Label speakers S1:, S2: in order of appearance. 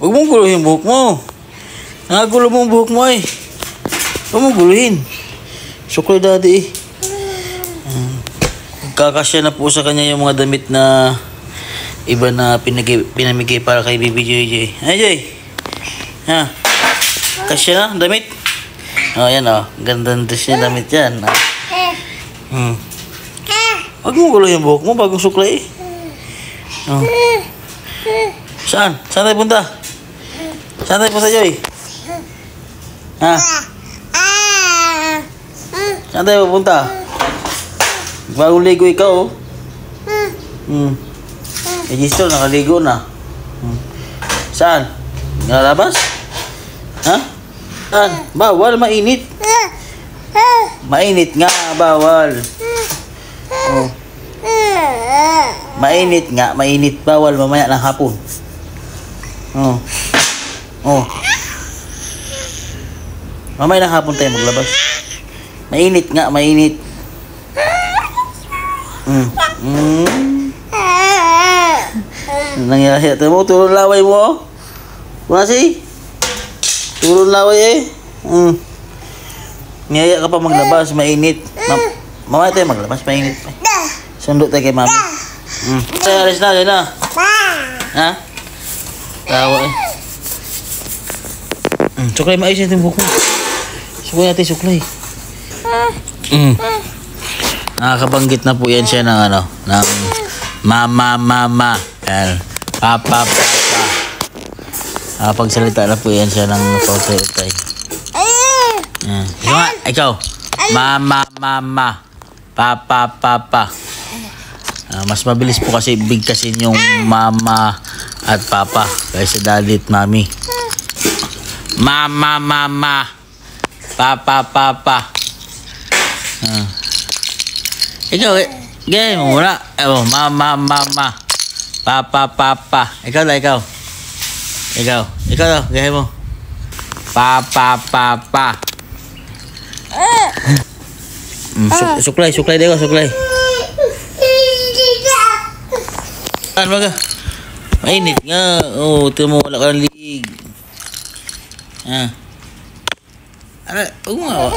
S1: Huwag mong guluhin buhok mo. Nakagulo mo ang buhok mo eh. Huwag mong guluhin. Suklay daddy eh. Kakasya na po sa kanya yung mga damit na iba na pinamigay para kay Baby JJ. Ay Joy. Ha? Kasya na damit? Oh, yan oh. Gandang dress niya damit yan. Huwag mong guluhin yung buhok mo bagong suklay eh. Oh. Saan? Saan tayo punta? Saan tayo punta, Joy? Ha? Saan tayo punta? Bagong ligo ikaw, oh. Eh, Gisto, nakaligo na. Saan? Nalabas? Ha? Saan? Bawal, mainit. Mainit nga, bawal. Oh. Mainit nga, mainit. Bawal mamaya ng hapon. Oh. Oh. Mamaya ng hapon tayo maglabas. Mainit nga, mainit. Nangyari ito mo, tulong laway mo. Kuna si? Tulong laway eh. Niyaya ka pa maglabas, mainit. Mamaya tayo maglabas, mainit. Sundot tayo kay mami. Alis na, alis na. Ha? Tawa eh. Suklay, maayos natin buko. Suklay natin, suklay. Nakakabanggit na po yan siya ng ano, ng mama. Yan. Papa. Pagsalita na po yan siya ng pautay-utay. Ikaw. Mama. Papa. Mas mabilis po kasi bigkasin yung mama at papa kaysa daddy at mami. Mama. Papa. Ikaw, gaya mo muna. Mama. Papa. Ikaw daw, gaya mo. Papa. Suklay. Ano ba ka? Mainit nga. Oh, ito mo, wala ka ng liig. Huwag mo nga.